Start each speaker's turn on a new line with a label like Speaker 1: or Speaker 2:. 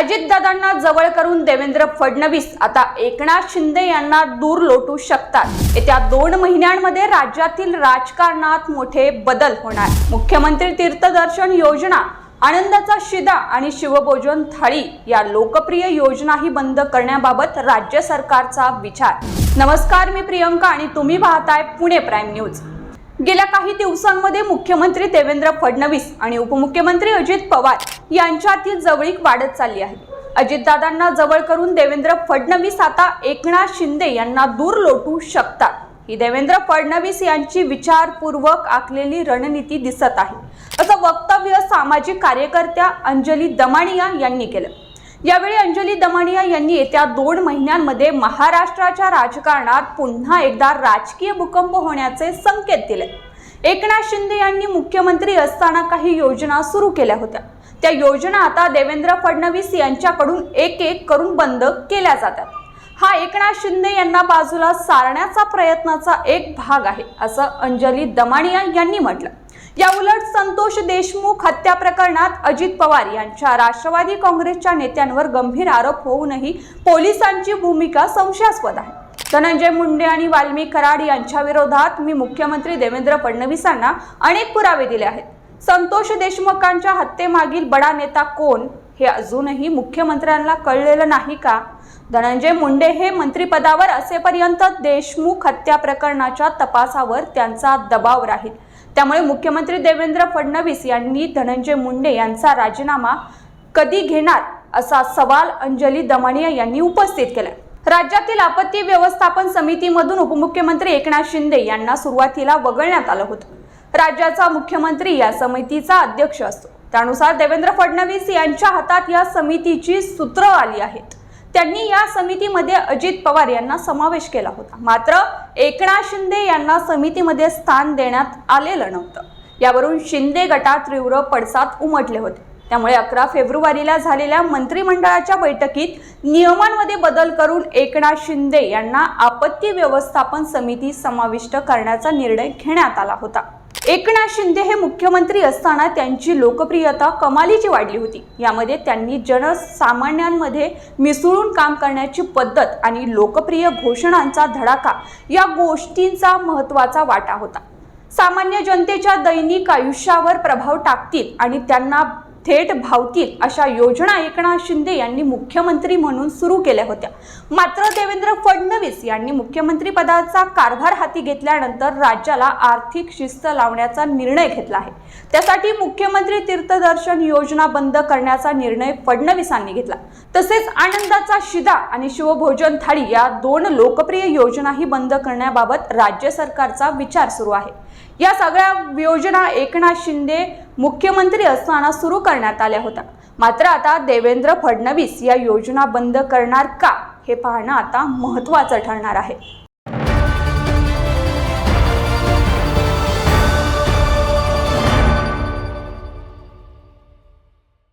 Speaker 1: अजितदादांना जवळ करून देवेंद्र फडणवीस आता एकनाथ शिंदे यांना दूर लोटू शकतात। येत्या 2 महिन्यांमध्ये राज्यातील राजकारणात मोठे बदल होणार। मुख्यमंत्री तीर्थदर्शन योजना, आनंदाचा शिदा आणि शिवभोजन थाळी या लोकप्रिय योजनाही बंद करण्याबाबत राज्य सरकारचा विचार। नमस्कार, मी प्रियंका आणि तुम्ही पाहताय पुणे प्राईम न्यूज। गेल्या काही दिवसांमध्ये मुख्यमंत्री देवेंद्र फडणवीस आणि उपमुख्यमंत्री अजित पवार यांच्यातील जवळीक वाढत चालली आहे। अजितदादांना जवळ करून देवेंद्र फडणवीस आता एकनाथ शिंदे यांना दूर लोटू शकतात। ही देवेंद्र फडणवीस यांची विचारपूर्वक आखलेली रणनीती दिसत आहे, असं वक्तव्य सामाजिक कार्यकर्त्या अंजली दमानिया यांनी केलं। यावेळी अंजली दमानिया यांनी येत्या 2 महिन्यांमध्ये महाराष्ट्राच्या राजकारणात पुन्हा एकदा राजकीय भूकंप होण्याचे संकेत दिले। एकनाथ शिंदे यांनी मुख्यमंत्री असताना काही योजना सुरू केल्या होत्या। त्या योजना आता देवेंद्र फडणवीस यांच्याकडून एक एक करून बंद केल्या जातात। हा एकनाथ शिंदे यांना बाजूला सारण्याचा प्रयत्नाचा एक भाग आहे, असं अंजली दमानिया यांनी म्हटलं। याउलट संतोष देशमुख हत्या प्रकरणात अजित पवार यांच्या राष्ट्रवादी काँग्रेसच्या नेत्यांवर गंभीर आरोप होऊनही पोलिसांची भूमिका संशयास्पद आहे। धनंजय मुंडे आणि वाल्मिक कराड यांच्या विरोधात मी मुख्यमंत्री देवेंद्र फडणवीसांना अनेक पुरावे दिले आहेत। संतोष देशमुखांच्या हत्येमागील बडा नेता कोण हे अजूनही मुख्यमंत्र्यांना कळलेलं नाही का? धनंजय मुंडे हे मंत्रिपदावर असेपर्यंत देशमुख हत्या प्रकरणाच्या तपासावर त्यांचा दबाव राहील। त्यामुळे मुख्यमंत्री देवेंद्र फडणवीस यांनी धनंजय मुंडे यांचा राजीनामा कधी घेणार असा सवाल अंजली दमानिया यांनी उपस्थित केला। राज्यातील आपत्ती व्यवस्थापन समितीमधून उपमुख्यमंत्री एकनाथ शिंदे यांना सुरुवातीला वगळण्यात आलं होतं। राज्याचा मुख्यमंत्री या समितीचा अध्यक्ष असतो, त्यानुसार देवेंद्र फडणवीस यांच्या हातात या समितीची सूत्र आली आहेत। त्यांनी या समितीमध्ये अजित पवार यांना समावेश केला होता, मात्र एकनाथ शिंदे यांना समितीमध्ये स्थान देण्यात आलेलं नव्हतं। यावरून शिंदे गटात तीव्र पडसाद उमटले होते। त्यामुळे 11 फेब्रुवारीला झालेल्या मंत्रिमंडळाच्या बैठकीत नियमांमध्ये बदल करून एकनाथ शिंदे यांना आपत्ती व्यवस्थापन समिती समाविष्ट करण्याचा निर्णय घेण्यात आला होता। एकनाथ शिंदे हे मुख्यमंत्री असताना त्यांची लोकप्रियता कमालीची वाढली होती। यामध्ये त्यांनी जनसामान्यांमध्ये मिसळून काम करण्याची पद्धत आणि लोकप्रिय घोषणांचा धडाका या गोष्टींचा महत्त्वाचा वाटा होता। सामान्य जनतेच्या दैनिक आयुष्यावर प्रभाव टाकतील आणि त्यांना थेट भावतील अशा योजना एकनाथ शिंदे यांनी मुख्यमंत्री म्हणून सुरू केल्या होत्या। मात्र देवेंद्र फडणवीस यांनी मुख्यमंत्री पदाचा कारभार हाती घेतल्यानंतर राज्याला आर्थिक शिस्त लावण्याचा निर्णय घेतला आहे। त्यासाठी मुख्यमंत्री तीर्थदर्शन योजना बंद करण्याचा निर्णय फडणवीसांनी घेतला। तसेच आनंदाचा शिदा आणि शिवभोजन थाळी या 2 लोकप्रिय योजनाही बंद करण्याबाबत राज्य सरकारचा विचार सुरू आहे। या सगळ्या योजना एकनाथ शिंदे मुख्यमंत्री असताना सुरू करण्यात आल्या होत्या। मात्र आता देवेंद्र फडणवीस या योजना बंद करणार का हे पाहणं आता महत्त्वाचं ठरणार आहे।